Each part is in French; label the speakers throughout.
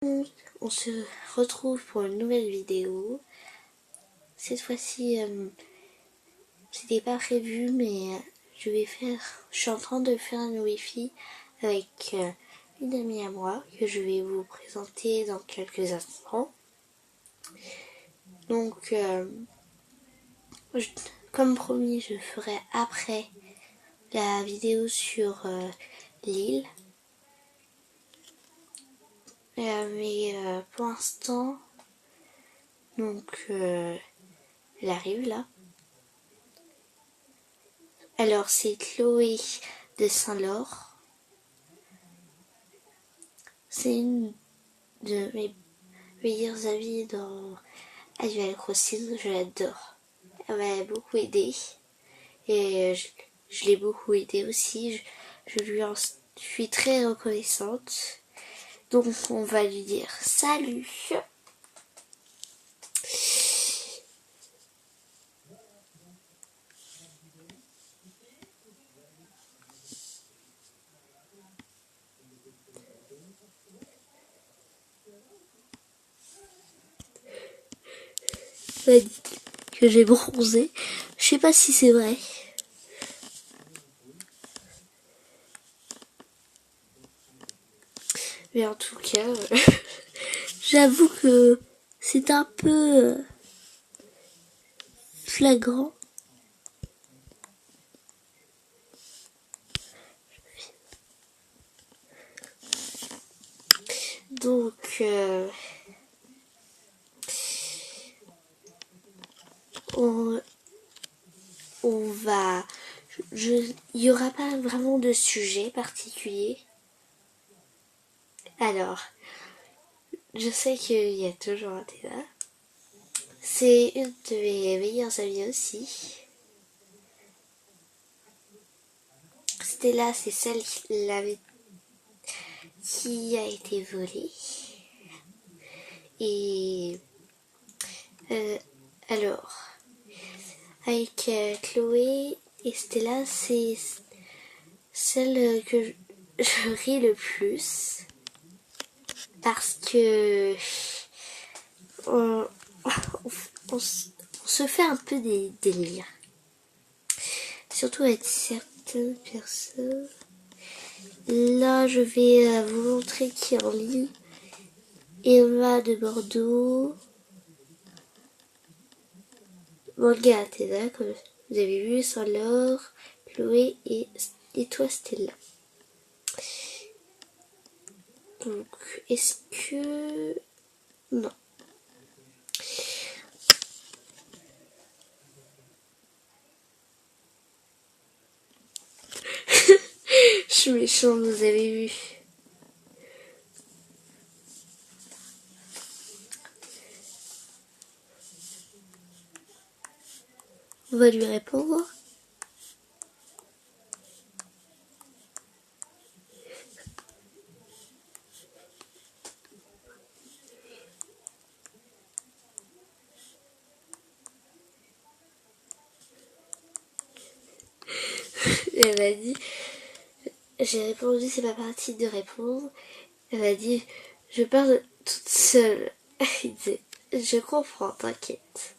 Speaker 1: On se retrouve pour une nouvelle vidéo. Cette fois-ci, c'était pas prévu, mais je suis en train de faire un wifi avec une amie à moi que je vais vous présenter dans quelques instants. Donc, comme promis, je ferai après la vidéo sur l'île. Mais pour l'instant, donc elle arrive là. Alors c'est Chloé de Saint-Laure. C'est une de mes meilleures amies dans Animal Crossing. Je l'adore. Elle m'a beaucoup aidée. Et je l'ai beaucoup aidée aussi. Je lui en suis très reconnaissante. Donc on va lui dire salut. Elle dit que j'ai bronzé. Je sais pas si c'est vrai. Mais en tout cas, j'avoue que c'est un peu flagrant. Donc, on va... Il n'y aura pas vraiment de sujet particulier. Alors, je sais qu'il y a toujours un débat. C'est une de mes meilleures amies aussi. Stella, c'est celle qui a été volée. Et alors, avec Chloé et Stella, c'est celle que je ris le plus. Parce que on se fait un peu des délires. Surtout avec certaines personnes. Là, je vais vous montrer qui est en ligne. Emma de Bordeaux. Manga Athéna, comme vous avez vu, Saint-Laure, Chloé et toi Stella. Donc, est-ce que... Non. Je suis méchante, vous avez vu. On va lui répondre. Elle m'a dit... J'ai répondu, c'est pas parti de répondre. Elle m'a dit, je parle toute seule. Il disait, je comprends, t'inquiète.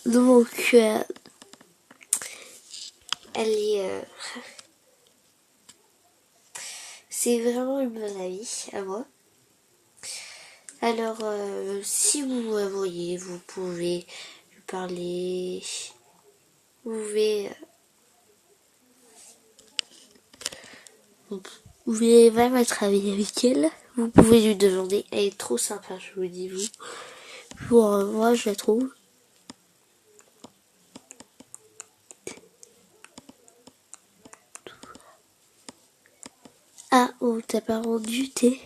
Speaker 1: Donc, elle est... c'est vraiment une bonne amie à moi. Alors, si vous voyez, vous pouvez lui parler. Vous pouvez même être ami avec elle. Vous pouvez lui demander. Elle est trop sympa, je vous dis, vous. Pour moi, je la trouve. Ah, oh, t'as pas rendu tes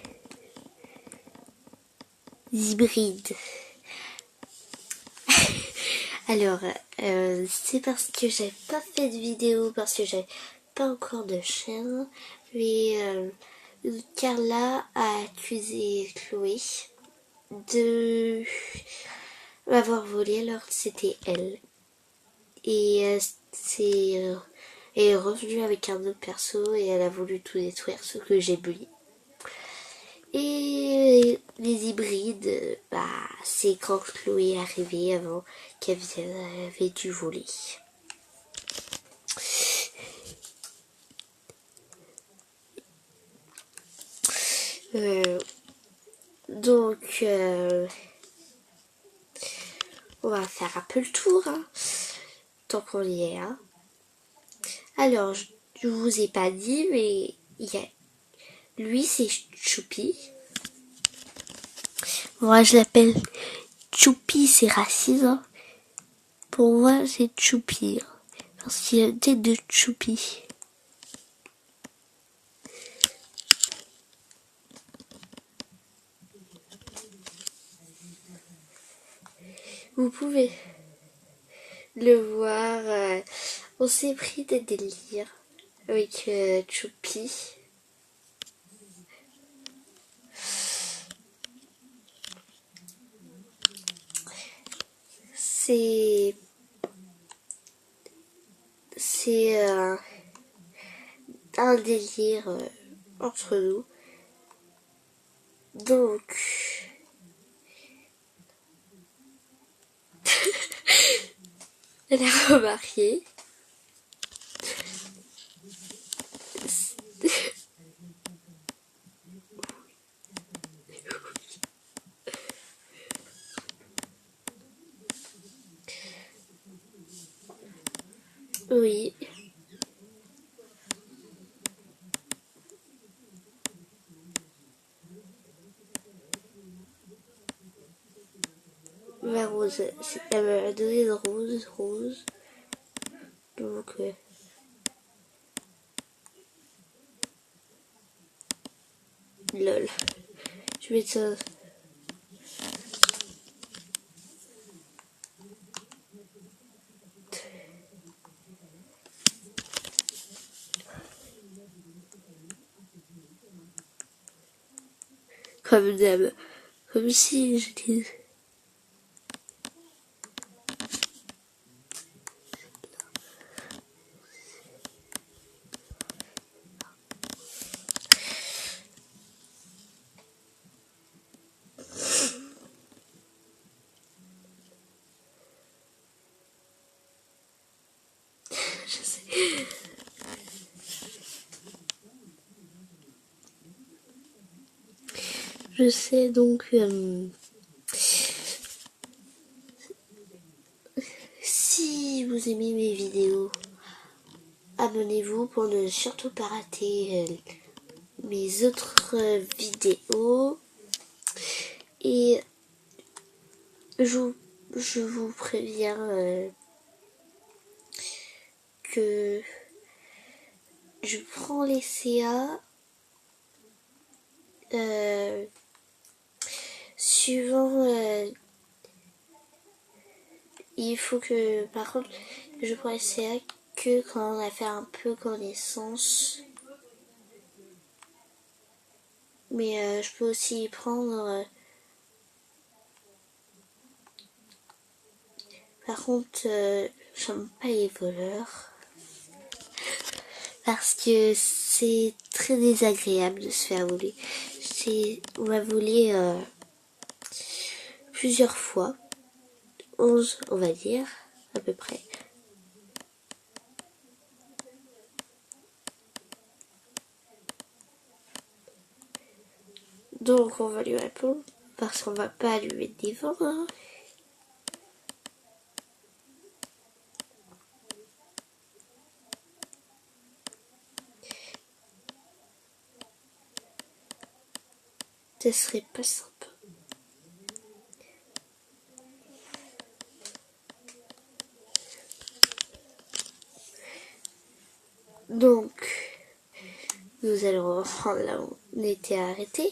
Speaker 1: hybrides. Alors, c'est parce que j'avais pas fait de vidéo, parce que j'avais pas encore de chaîne. Mais Carla a accusé Chloé de m'avoir volé, alors c'était elle. Et elle est revenue avec un autre perso et elle a voulu tout détruire, ce que j'ai bully. les hybrides, c'est quand Chloé est arrivée avant qu'elle avait dû voler. Donc, on va faire un peu le tour, hein, tant qu'on y est. Hein. Alors, je vous ai pas dit, mais lui, c'est Choupi. Moi, je l'appelle Choupi, c'est raciste. Hein. Pour moi, c'est Choupi. Hein, parce qu'il a une tête de Choupi. Vous pouvez le voir. On s'est pris des délires avec Choupi. C'est un délire entre nous. Donc, elle a remarqué. Oui. Ma rose, elle m'a donné une rose. Donc, lol. Je mets ça. Comme d'hab. Comme si j'étais... Je sais. Je sais donc... si vous aimez mes vidéos, abonnez-vous pour ne surtout pas rater mes autres vidéos. Et je vous préviens que je prends les CA suivant... il faut que, par contre, je prends les CA que quand on a fait un peu connaissance. Mais je peux aussi y prendre... par contre, j'aime pas les voleurs. Parce que c'est très désagréable de se faire voler. On m'a volé plusieurs fois. 11, on va dire, à peu près. Donc on va lui répondre. Parce qu'on va pas lui mettre des vents. Hein. Ce serait pas simple. Donc, nous allons reprendre là où on était arrêté.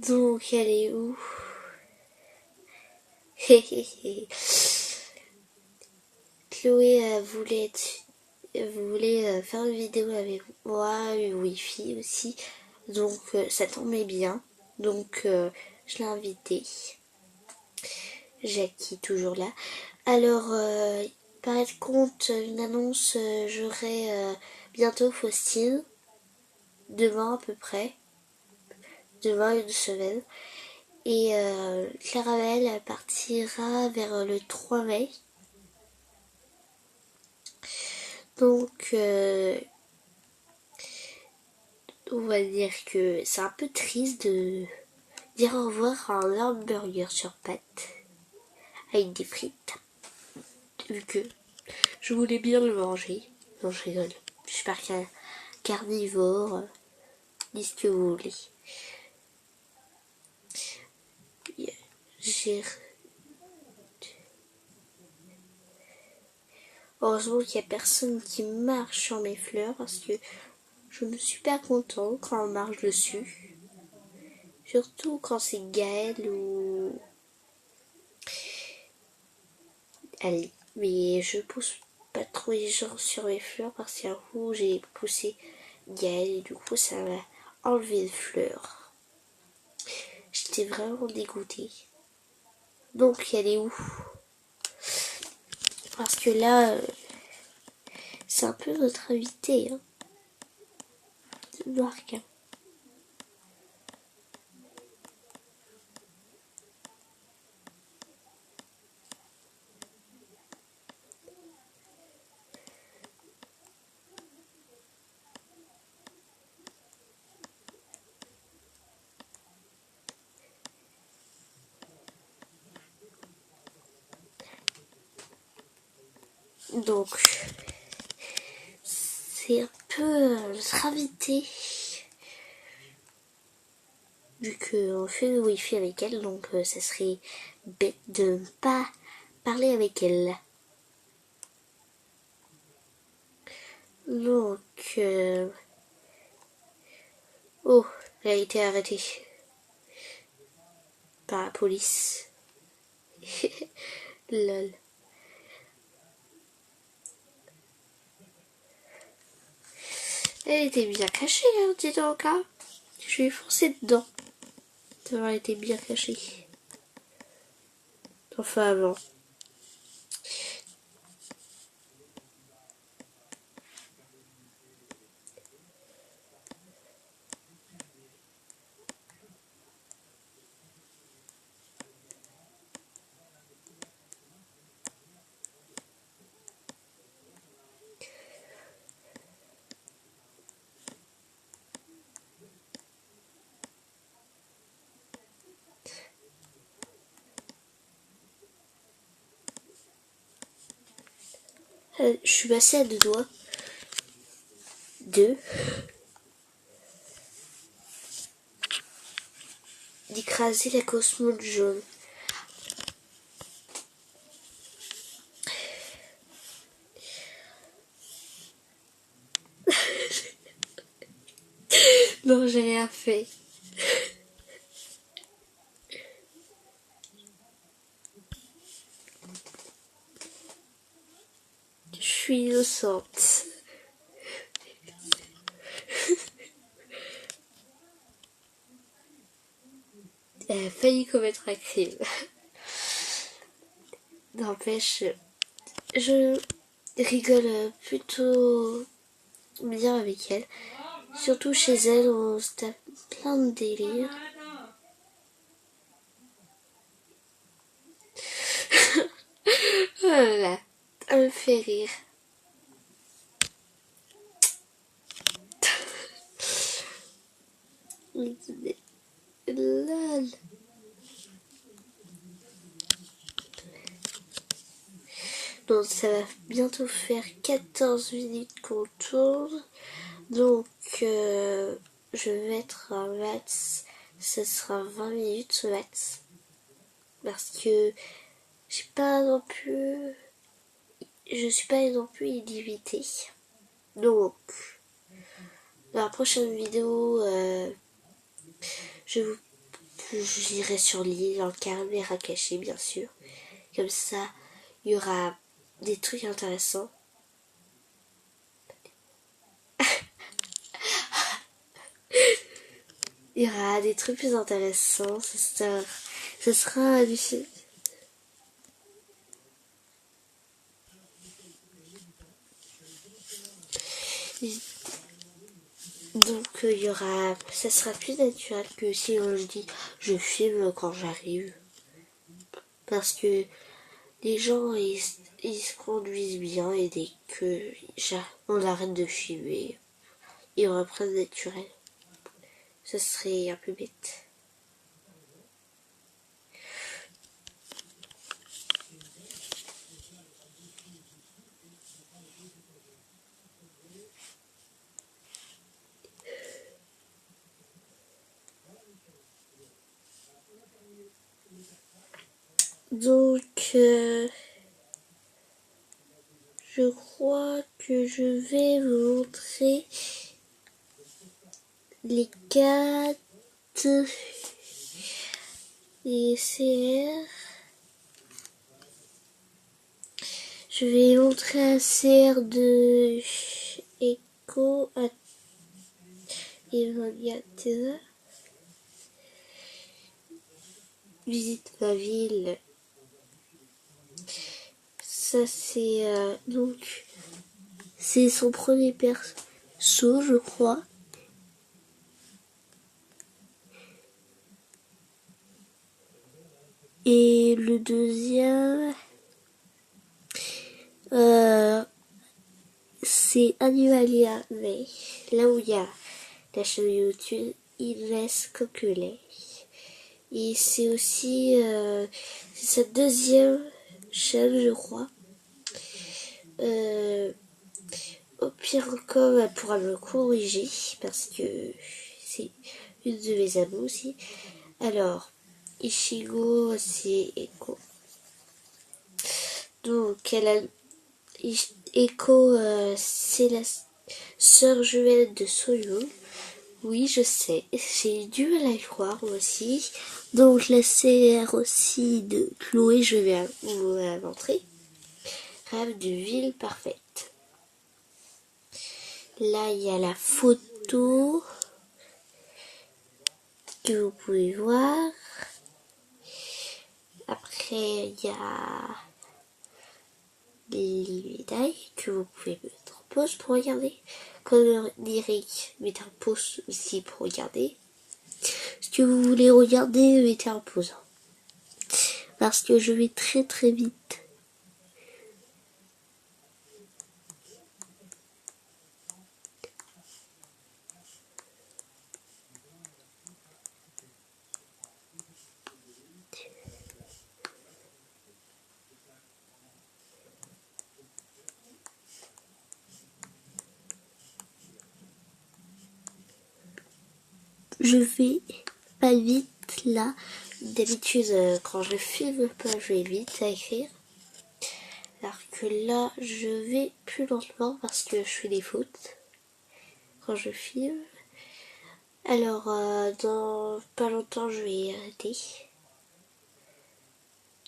Speaker 1: Donc, elle est où? Chloé voulait faire une vidéo avec moi, une wifi aussi. Donc, ça tombait bien. Donc, je l'ai invitée. Jackie toujours là. Alors, par contre, une annonce, j'aurai bientôt Faustine, demain à peu près, demain une semaine. Et Clarabelle, elle partira vers le 3 mai. Donc, on va dire que c'est un peu triste de dire au revoir à un hamburger sur pâte avec des frites. Vu que je voulais bien le manger. Non, je rigole. Je suis pas carnivore. Dis ce que vous voulez. J'ai... Heureusement qu'il n'y a personne qui marche sur mes fleurs parce que je me suis pas content quand on marche dessus. Surtout quand c'est Gaël ou... Allez, mais je pousse pas trop les gens sur mes fleurs parce qu'un coup j'ai poussé Gaël et du coup ça m'a enlevé une fleur. J'étais vraiment dégoûtée. Donc elle est où? Parce que là, c'est un peu notre invité, hein. Marc. Donc, c'est un peu notre invité. Vu qu'on fait le wifi avec elle, donc ça serait bête de ne pas parler avec elle. Donc, oh, elle a été arrêtée par la police. Lol. Elle était bien cachée, hein, dis donc, hein. Je lui ai foncé dedans. Ça a été bien caché. Enfin, avant. Je suis passée à 2 doigts. 2. D'écraser la cosmode jaune. Non, j'ai rien fait. Je suis innocente. Elle a failli commettre un crime. N'empêche, je rigole plutôt bien avec elle. Surtout chez elle, on se tape plein de délires. Voilà, ça me fait rire. Lol. Donc ça va bientôt faire 14 minutes qu'on tourne. Donc je vais mettre un max. Ça sera 20 minutes ce max. Parce que j'ai pas non plus. Je suis pas non plus illimitée. Donc dans la prochaine vidéo, j'irai sur l'île en caméra cachée bien sûr. Comme ça, il y aura des trucs intéressants. Il y aura des trucs plus intéressants. Ce sera Donc ça sera plus naturel que si on le dit je filme quand j'arrive. Parce que les gens ils se conduisent bien et dès que on arrête de filmer, ils reprennent naturel. Ça serait un peu bête. Donc, je crois que je vais vous montrer les 4 CR. Je vais montrer un CR de Echo Evangeliateur. Visite ma ville. Ça c'est donc c'est son premier perso, je crois. Et le deuxième, c'est Animalia, mais là où il y a la chaîne YouTube, il laisse coquelet. Et c'est aussi c'est sa deuxième chaîne, je crois. Au pire encore, elle pourra me corriger parce que c'est une de mes amies aussi. Alors, Ichigo, c'est Echo. Donc, elle a Echo, c'est la sœur jumelle de Soyun. Oui, je sais, j'ai du mal à y croire moi aussi. Donc, la CR aussi de Chloé, je vais vous la montrer. Rêve de ville parfaite. Là, il y a la photo que vous pouvez voir. Après, il y a les médailles que vous pouvez mettre en pause pour regarder. Comme Eric, mettez en pause aussi pour regarder. Ce que vous voulez regarder, mettez en pause. Parce que je vais très très vite. Je vais pas vite là. D'habitude, quand je filme pas, je vais vite à écrire. Alors que là, je vais plus lentement parce que je fais des fautes quand je filme. Alors, dans pas longtemps, je vais arrêter.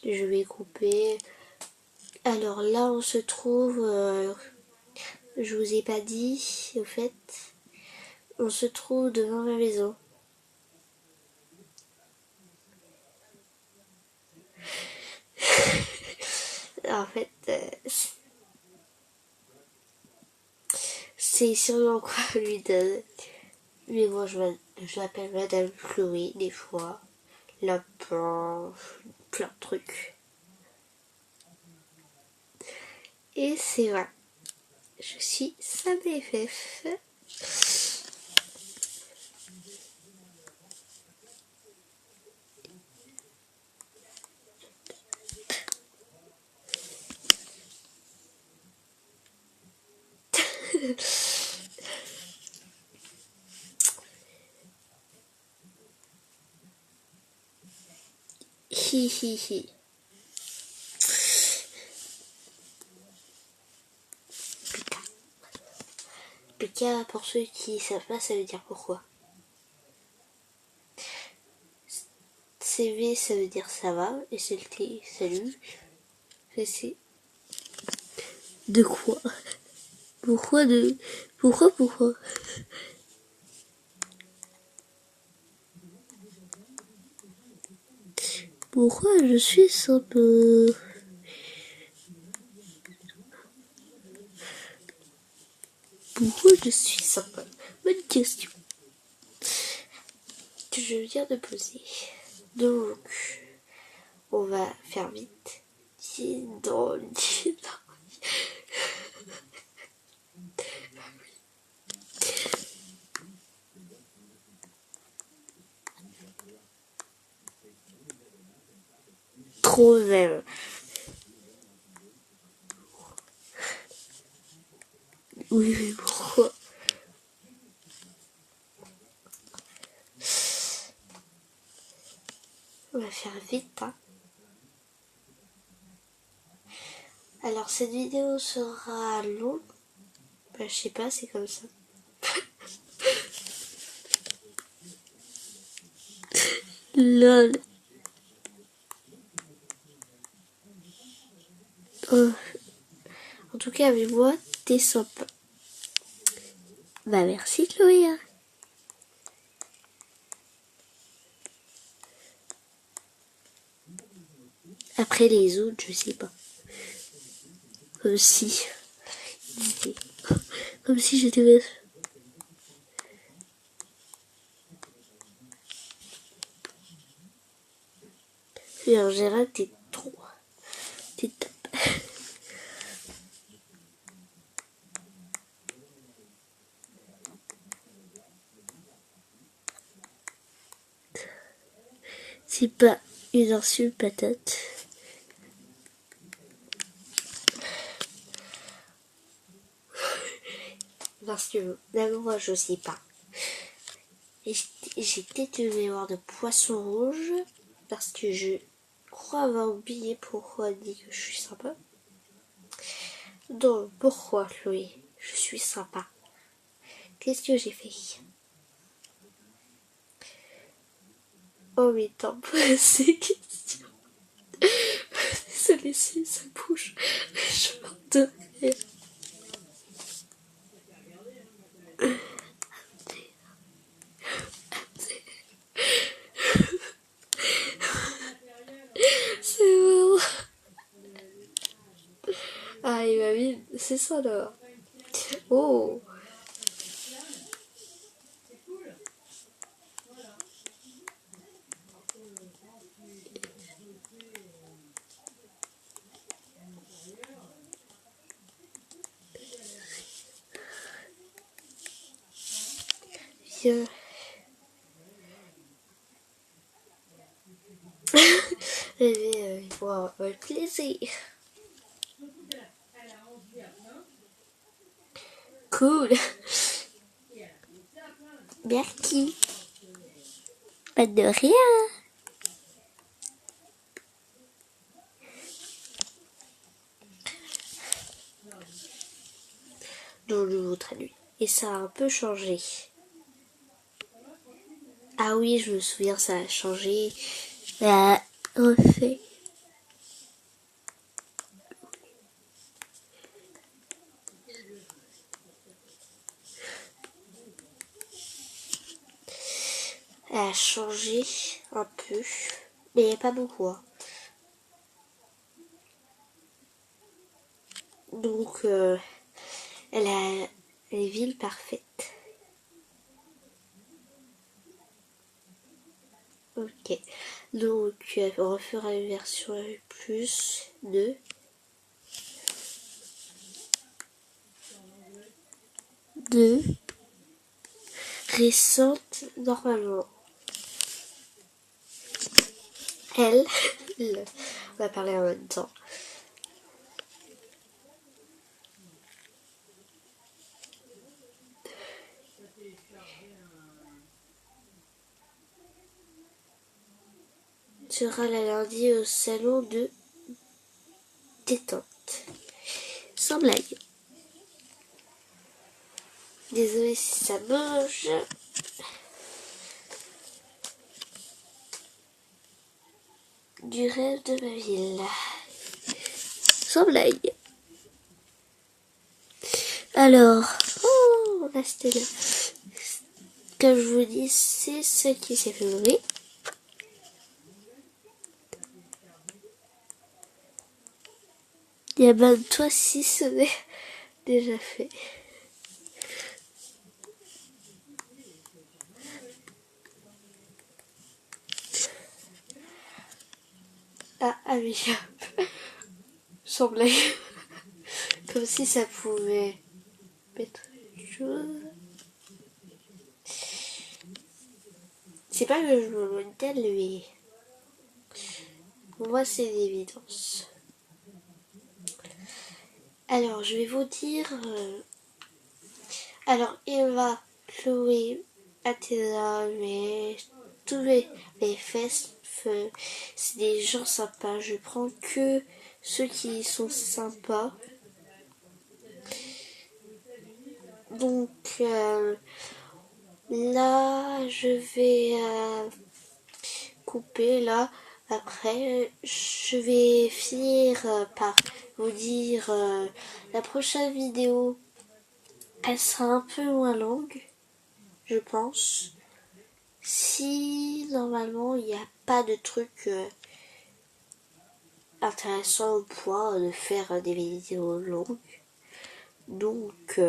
Speaker 1: Je vais couper. Alors là, on se trouve... je vous ai pas dit, au fait. On se trouve devant ma maison. En fait, c'est sûrement quoi lui donne. Mais moi, je l'appelle Madame Chloé, des fois. Lapin, plein de trucs. Et c'est vrai. Je suis sa BFF. Hi hi hi. Pika, pour ceux qui savent pas, ça veut dire pourquoi. CV, ça veut dire ça va, et SLT, salut. C'est de quoi? Pourquoi de... Pourquoi Pourquoi je suis un peu... Pourquoi je suis sympa? Bonne question que je viens de poser. Donc, on va faire vite. Dis donc. Trop même. Oui, mais pourquoi? On va faire vite, hein. Alors, cette vidéo sera longue. Bah, je sais pas, c'est comme ça. Lol. En tout cas, avec moi, t'es sympa. Bah, merci, Chloé. Hein. Après les autres, je sais pas. Comme si. Comme si j'étais. Et en général, t'es trop. T'es top. C'est pas une insulte, patate. Parce que d'abord, moi, je sais pas. J'ai peut-être une mémoire de poisson rouge. Parce que je crois avoir oublié pourquoi elle dit que je suis sympa. Donc, pourquoi, Chloé, je suis sympa? Qu'est-ce que j'ai fait? Oh, mais t'en poses ces questions. Désolée si ça bouge. Je m'en de rire. C'est bon. Ah, il m'a mis... C'est ça, là. Oh. Viens. Il faut avoir le plaisir. Cool. Merci. Pas de rien. Donc je vous traduis. Et ça a un peu changé. Ah oui, je me souviens, ça a changé. Refait. Elle a changé un peu. Mais pas beaucoup. Hein. Donc, elle a les villes parfaites. Ok. Donc, on refera une version plus de récente normalement. Elle, on va parler en même temps. Sera la lundi au salon de détente. Sans blague. Désolée si ça bouge. Du rêve de ma ville. Sans blague. Alors, oh, la stèle. Comme je vous dis, c'est ce qui s'est fait ouvrir. Il y a même toi si ce n'est déjà fait. Allez hop, sans blague. Comme si ça pouvait mettre une chose. C'est pas que je me modèle, mais pour moi c'est l'évidence. Alors je vais vous dire. Alors Eva, Chloé, Athéna, mais tous les fesses, c'est des gens sympas. Je prends que ceux qui sont sympas. Donc là, je vais couper là. Après, je vais finir par vous dire la prochaine vidéo. Elle sera un peu moins longue, je pense. Si normalement il n'y a pas de truc intéressant au point de faire des vidéos longues. Donc,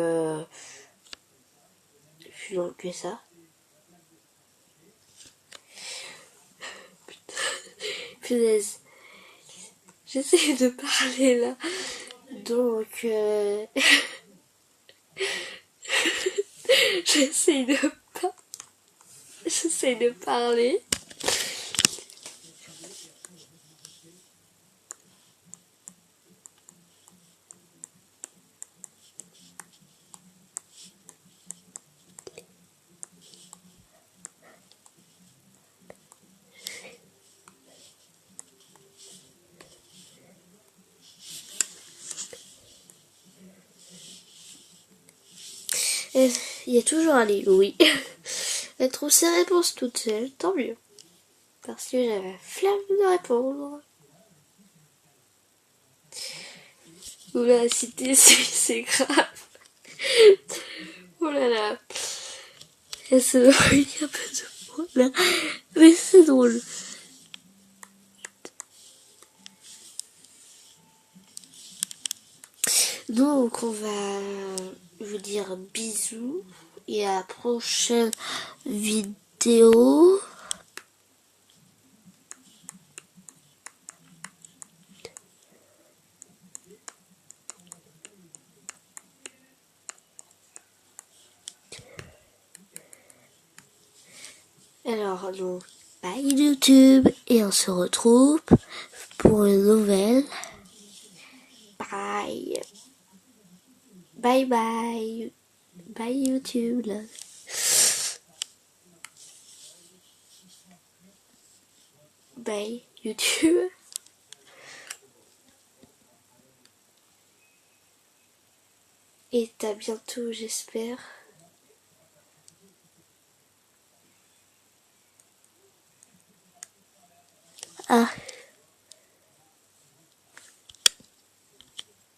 Speaker 1: plus long que ça. Punaise. J'essaie de parler là. Donc, j'essaie de parler. Et il y a toujours un lit, oui. Elle trouve ses réponses toute seule, tant mieux. Parce que j'avais la flemme de répondre. Oula, si t'es c'est grave. Oh là là. Et ça doit y un peu de monde là. Mais c'est drôle. Donc on va vous dire bisous et à la prochaine vidéo. Alors donc bye YouTube et on se retrouve pour une nouvelle. Bye. Bye bye. Bye YouTube. Là. Bye YouTube. Et à bientôt j'espère. Ah.